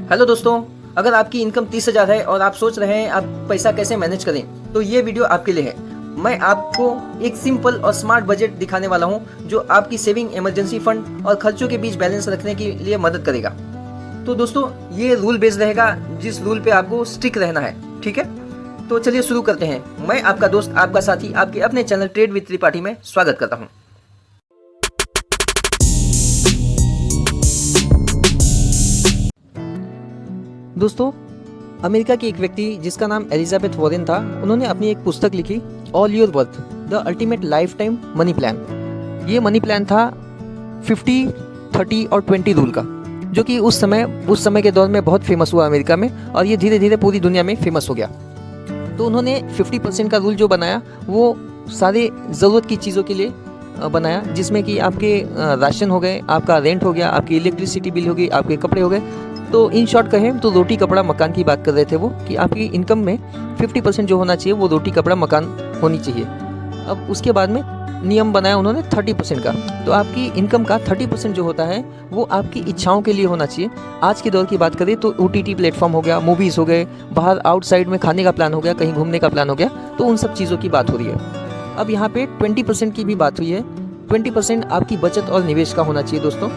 Hello दोस्तों, अगर आपकी इनकम 30,000 है और आप सोच रहे हैं आप पैसा कैसे मैनेज करें, तो ये वीडियो आपके लिए है। मैं आपको एक सिंपल और स्मार्ट बजट दिखाने वाला हूं जो आपकी सेविंग, इमरजेंसी फंड और खर्चों के बीच बैलेंस रखने के लिए मदद करेगा। तो दोस्तों, ये रूल बेस्ड रहेगा जिस रूल पे आपको स्टिक रहना है, ठीक है? तो चलिए शुरू करते हैं। मैं आपका दोस्त, आपका साथी, आपके अपने चैनल ट्रेड विद त्रिपाठी में स्वागत करता हूँ। दोस्तों, अमेरिका की एक व्यक्ति जिसका नाम एलिजाबेथ वॉरेन था, उन्होंने अपनी एक पुस्तक लिखी, all your worth the ultimate life time money plan. ये मनी प्लान था 50, 30 और 20 रूल का, जो कि उस समय के दौर में बहुत फेमस हुआ अमेरिका में, और ये धीरे धीरे पूरी दुनिया में फेमस हो गया। तो उन्होंने 50% का रूल जो बनाया वो सारे ज़रूरत की चीज़ों के लिए बनाया, जिसमें कि आपके राशन हो गए, आपका रेंट हो गया, आपकी इलेक्ट्रिसिटी बिल हो गई, आपके कपड़े हो गए। तो इन शॉर्ट कहें तो रोटी कपड़ा मकान की बात कर रहे थे वो, कि आपकी इनकम में 50% जो होना चाहिए वो रोटी कपड़ा मकान होनी चाहिए। अब उसके बाद में नियम बनाया उन्होंने 30% का। तो आपकी इनकम का 30% जो होता है वो आपकी इच्छाओं के लिए होना चाहिए। आज के दौर की बात करें तो OTT प्लेटफॉर्म हो गया, मूवीज़ हो गए, बाहर आउटसाइड में खाने का प्लान हो गया, कहीं घूमने का प्लान हो गया, तो उन सब चीज़ों की बात हो रही है। अब यहाँ पे 20% की भी बात हुई है। 20% आपकी बचत और निवेश का होना चाहिए दोस्तों।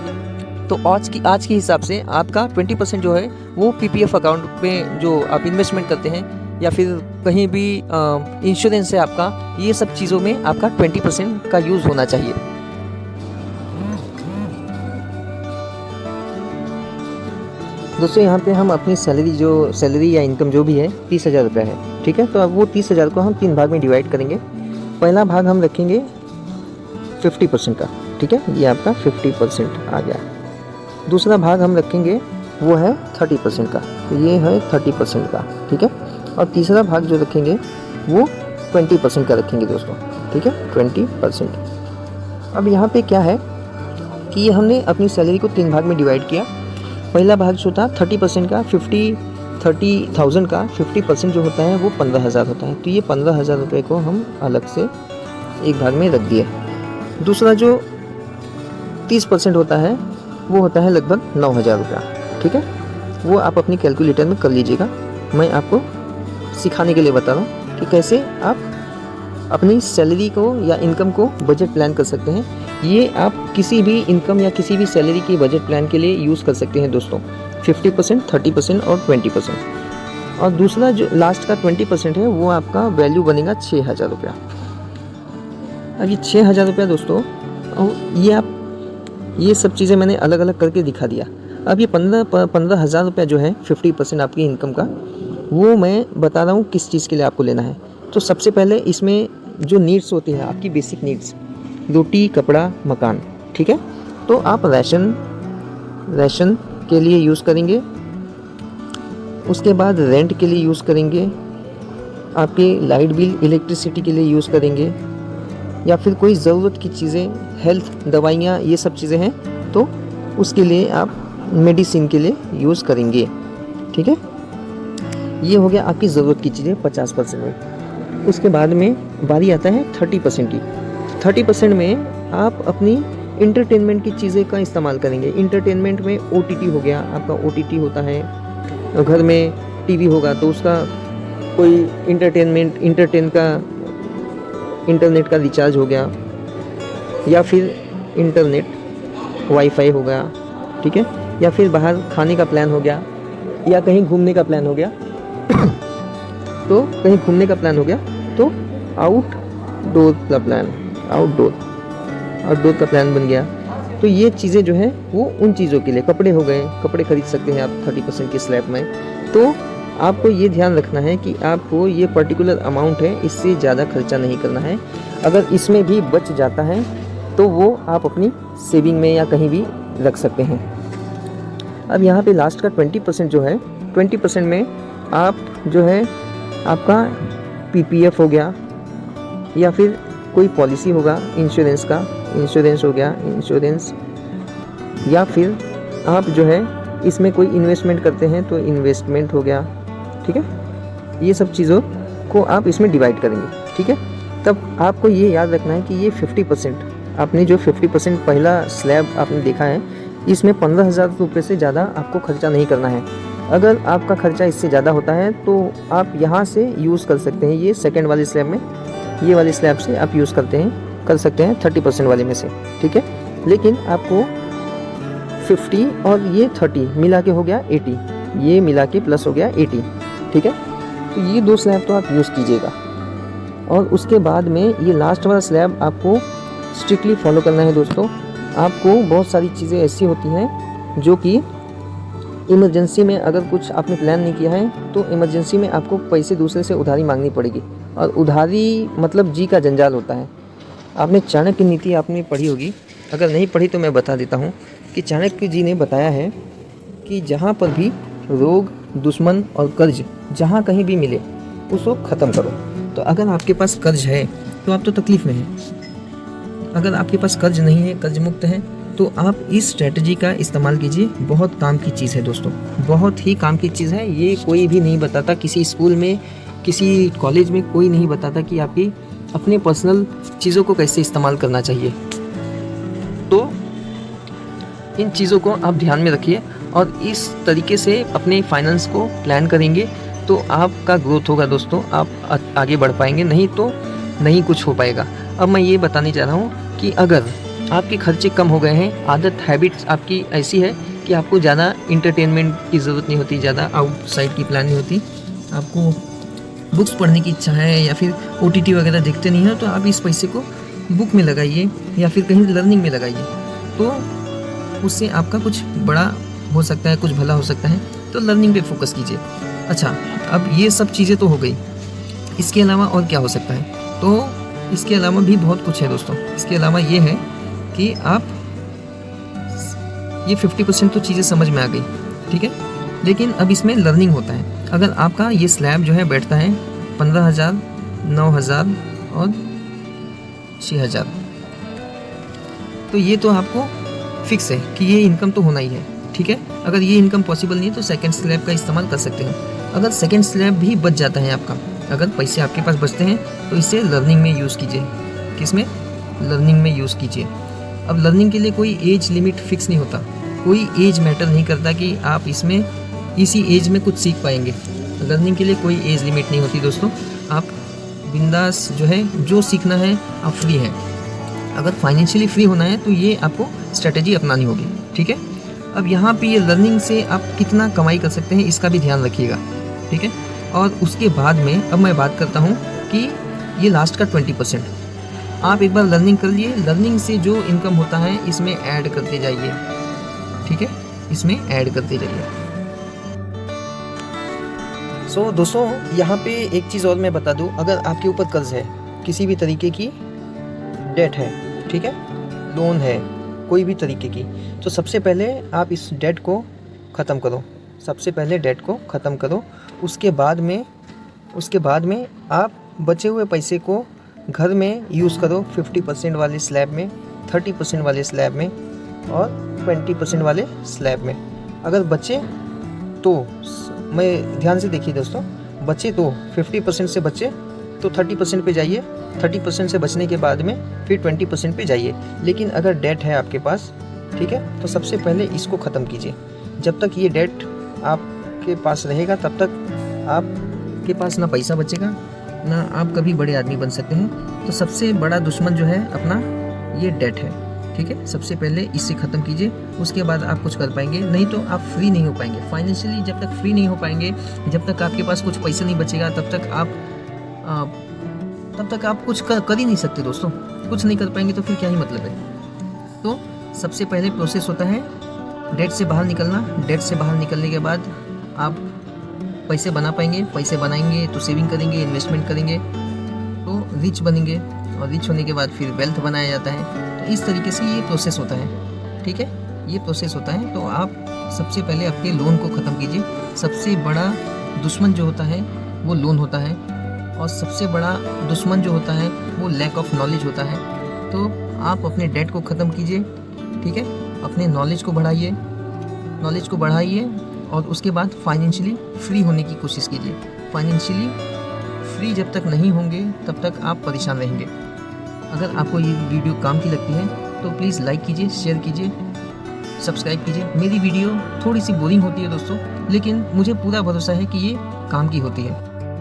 तो आज के हिसाब से आपका 20% जो है वो PPF अकाउंट में जो आप इन्वेस्टमेंट करते हैं, या फिर कहीं भी इंश्योरेंस है आपका, ये सब चीज़ों में आपका 20% का यूज़ होना चाहिए। दोस्तों, यहाँ पे हम अपनी सैलरी या इनकम जो भी है 30,000 रुपये है, ठीक है? तो अब वो 30,000 को हम 3 भाग में डिवाइड करेंगे। पहला भाग हम रखेंगे 50% का, ठीक है? ये आपका 50% आ गया। दूसरा भाग हम रखेंगे वो है 30% का, तो ये है 30% का, ठीक है? और तीसरा भाग जो रखेंगे वो 20% का रखेंगे दोस्तों, ठीक है? 20%। अब यहाँ पे क्या है कि ये हमने अपनी सैलरी को 3 भाग में डिवाइड किया। पहला भाग जो था 30% का, 30,000 का 50% जो होता है वो 15,000 होता है। तो ये 15,000 रुपये को हम अलग से एक भाग में रख दिए। दूसरा जो 30% होता है वो होता है लगभग 9,000 रुपया, ठीक है? वो आप अपनी कैलकुलेटर में कर लीजिएगा। मैं आपको सिखाने के लिए बता रहा हूँ कि कैसे आप अपनी सैलरी को या इनकम को बजट प्लान कर सकते हैं। ये आप किसी भी इनकम या किसी भी सैलरी की बजट प्लान के लिए यूज़ कर सकते हैं दोस्तों। 50%, 30% और 20%। और दूसरा जो लास्ट का 20% है वो आपका वैल्यू बनेगा 6,000 रुपया। अब ये 6,000 रुपया दोस्तों, ये आप ये सब चीज़ें मैंने अलग अलग करके दिखा दिया। अब ये 15,000 रुपया जो है 50% आपकी इनकम का, वो मैं बता रहा हूँ किस चीज़ के लिए आपको लेना है। तो सबसे पहले इसमें जो नीड्स होती है आपकी बेसिक नीड्स, रोटी कपड़ा मकान, ठीक है? तो आप राशन के लिए यूज़ करेंगे, उसके बाद रेंट के लिए यूज़ करेंगे, आपके लाइट बिल इलेक्ट्रिसिटी के लिए यूज़ करेंगे, या फिर कोई ज़रूरत की चीज़ें, हेल्थ दवाइयाँ, ये सब चीज़ें हैं तो उसके लिए आप मेडिसिन के लिए यूज़ करेंगे, ठीक है? ये हो गया आपकी ज़रूरत की चीज़ें 50% में। उसके बाद में बारी आता है 30% की। 30% में आप अपनी इंटरटेनमेंट की चीज़ें का इस्तेमाल करेंगे। इंटरटेनमेंट में OTT हो गया, आपका OTT होता है, घर में TV होगा तो उसका कोई इंटरनेट का रिचार्ज हो गया, या फिर इंटरनेट वाईफाई हो गया, ठीक है? या फिर बाहर खाने का प्लान हो गया, या कहीं घूमने का प्लान हो गया तो आउटडोर का प्लान बन गया। तो ये चीज़ें जो है वो उन चीज़ों के लिए, कपड़े हो गए, कपड़े खरीद सकते हैं आप 30% के स्लैब में। तो आपको ये ध्यान रखना है कि आपको ये पर्टिकुलर अमाउंट है, इससे ज़्यादा खर्चा नहीं करना है। अगर इसमें भी बच जाता है तो वो आप अपनी सेविंग में या कहीं भी रख सकते हैं। अब यहाँ पे लास्ट का 20% जो है, 20% में आप जो है आपका PPF हो गया, या फिर कोई पॉलिसी होगा इंश्योरेंस का, इंश्योरेंस, या फिर आप जो है इसमें कोई इन्वेस्टमेंट करते हैं तो इन्वेस्टमेंट हो गया, ठीक है? ये सब चीज़ों को आप इसमें डिवाइड करेंगे, ठीक है? तब आपको ये याद रखना है कि ये 50%, आपने जो 50% पहला स्लैब आपने देखा है, इसमें 15,000 रुपये से ज़्यादा आपको खर्चा नहीं करना है। अगर आपका खर्चा इससे ज़्यादा होता है तो आप यहाँ से यूज़ कर सकते हैं, ये सेकंड वाले स्लैब में, ये वाले स्लैब से आप यूज़ कर सकते हैं 30% वाले में से, ठीक है। लेकिन आपको 50 और ये 30 मिला के हो गया 80, ये मिला के प्लस हो गया 80, ठीक है। तो ये 2 स्लैब तो आप यूज़ कीजिएगा, और उसके बाद में ये लास्ट वाला स्लैब आपको स्ट्रिक्टली फॉलो करना है दोस्तों। आपको बहुत सारी चीज़ें ऐसी होती हैं जो कि इमरजेंसी में अगर कुछ आपने प्लान नहीं किया है तो इमरजेंसी में आपको पैसे दूसरे से उधारी मांगनी पड़ेगी, और उधारी मतलब जी का जंजाल होता है। आपने चाणक्य नीति आपने पढ़ी होगी, अगर नहीं पढ़ी तो मैं बता देता हूँ कि चाणक्य जी ने बताया है कि जहाँ पर भी रोग, दुश्मन और कर्ज जहाँ कहीं भी मिले उसको ख़त्म करो। तो अगर आपके पास कर्ज है तो आप तो तकलीफ़ में हैं, अगर आपके पास कर्ज नहीं है, कर्ज मुक्त है, तो आप इस स्ट्रेटजी का इस्तेमाल कीजिए। बहुत काम की चीज़ है दोस्तों, बहुत ही काम की चीज़ है। ये कोई भी नहीं बताता, किसी स्कूल में, किसी कॉलेज में कोई नहीं बताता कि आपकी अपने पर्सनल चीज़ों को कैसे इस्तेमाल करना चाहिए। तो इन चीज़ों को आप ध्यान में रखिए, और इस तरीके से अपने फाइनेंस को प्लान करेंगे तो आपका ग्रोथ होगा दोस्तों, आप आगे बढ़ पाएंगे, नहीं तो नहीं कुछ हो पाएगा। अब मैं ये बताने जा रहा हूँ कि अगर आपके खर्चे कम हो गए हैं, आदत हैबिट्स आपकी ऐसी है कि आपको ज़्यादा इंटरटेनमेंट की ज़रूरत नहीं होती, ज़्यादा आउटसाइड की प्लान नहीं होती, आपको बुक्स पढ़ने की इच्छा है या फिर OTT वगैरह देखते नहीं हो, तो आप इस पैसे को बुक में लगाइए या फिर कहीं लर्निंग में लगाइए, तो उससे आपका कुछ बड़ा हो सकता है, कुछ भला हो सकता है। तो लर्निंग पे फोकस कीजिए। अच्छा, अब ये सब चीज़ें तो हो गई, इसके अलावा और क्या हो सकता है? तो इसके अलावा भी बहुत कुछ है दोस्तों। इसके अलावा ये है कि आप ये 50% तो चीज़ें समझ में आ गई, ठीक है, लेकिन अब इसमें लर्निंग होता है। अगर आपका ये स्लैब जो है बैठता है 15,000, 9,000 और 6,000, तो ये तो आपको फिक्स है कि ये इनकम तो होना ही है, ठीक है। अगर ये इनकम पॉसिबल नहीं है तो सेकंड स्लैब का इस्तेमाल कर सकते हैं। अगर सेकंड स्लैब भी बच जाता है आपका, अगर पैसे आपके पास बचते हैं, तो इसे लर्निंग में यूज़ कीजिए। किसमें? लर्निंग में यूज़ कीजिए। अब लर्निंग के लिए कोई एज लिमिट फिक्स नहीं होता, कोई एज मैटर नहीं करता कि आप इसमें इसी एज में कुछ सीख पाएंगे। लर्निंग के लिए कोई एज लिमिट नहीं होती दोस्तों। आप बिंदास जो है, जो सीखना है आप फ्री हैं। अगर फाइनेंशियली फ्री होना है तो ये आपको स्ट्रेटजी अपनानी होगी, ठीक है। अब यहाँ पे ये लर्निंग से आप कितना कमाई कर सकते हैं इसका भी ध्यान रखिएगा, ठीक है। और उसके बाद में अब मैं बात करता हूँ कि ये लास्ट का 20% आप एक बार लर्निंग कर लिए, लर्निंग से जो इनकम होता है इसमें ऐड करते जाइए, ठीक है, इसमें ऐड करते जाइए। सो दोस्तों, यहाँ पे एक चीज़ और मैं बता दूँ, अगर आपके ऊपर कर्ज है, किसी भी तरीके की डेट है, ठीक है, लोन है कोई भी तरीके की, तो सबसे पहले आप इस डेट को ख़त्म करो। सबसे पहले डेट को ख़त्म करो। उसके बाद में आप बचे हुए पैसे को घर में यूज़ करो, 50% वाले स्लैब में, 30% वाले स्लैब में और 20% वाले स्लैब में। अगर बचे तो, मैं ध्यान से देखिए दोस्तों, बचे तो 50% से बचे तो 30% पे जाइए, 30% से बचने के बाद में फिर 20% पे जाइए। लेकिन अगर डेट है आपके पास, ठीक है, तो सबसे पहले इसको ख़त्म कीजिए। जब तक ये डेट आपके पास रहेगा तब तक आपके पास ना पैसा बचेगा, ना आप कभी बड़े आदमी बन सकते हैं। तो सबसे बड़ा दुश्मन जो है अपना ये डेट है, ठीक है। सबसे पहले इससे ख़त्म कीजिए, उसके बाद आप कुछ कर पाएंगे, नहीं तो आप फ्री नहीं हो पाएंगे फाइनेंशियली। जब तक फ्री नहीं हो पाएंगे, जब तक आपके पास कुछ पैसा नहीं बचेगा, तब तक आप कुछ कर ही नहीं सकते दोस्तों। कुछ नहीं कर पाएंगे तो फिर क्या ही मतलब है। तो सबसे पहले प्रोसेस होता है डेट से बाहर निकलना। डेट से बाहर निकलने के बाद आप पैसे बना पाएंगे, पैसे बनाएंगे तो सेविंग करेंगे, इन्वेस्टमेंट करेंगे तो रिच बनेंगे, और रिच होने के बाद फिर वेल्थ बनाया जाता है। तो इस तरीके से ये प्रोसेस होता है, ठीक है, ये प्रोसेस होता है। तो आप सबसे पहले अपने लोन को ख़त्म कीजिए। सबसे बड़ा दुश्मन जो होता है वो लोन होता है, और सबसे बड़ा दुश्मन जो होता है वो लैक ऑफ नॉलेज होता है। तो आप अपने डेट को ख़त्म कीजिए, ठीक है, अपने नॉलेज को बढ़ाइए और उसके बाद फाइनेंशियली फ्री होने की कोशिश कीजिए। फाइनेंशियली फ्री जब तक नहीं होंगे तब तक आप परेशान रहेंगे। अगर आपको ये वीडियो काम की लगती है तो प्लीज़ लाइक कीजिए, शेयर कीजिए, सब्सक्राइब कीजिए। मेरी वीडियो थोड़ी सी बोरिंग होती है दोस्तों, लेकिन मुझे पूरा भरोसा है कि ये काम की होती है।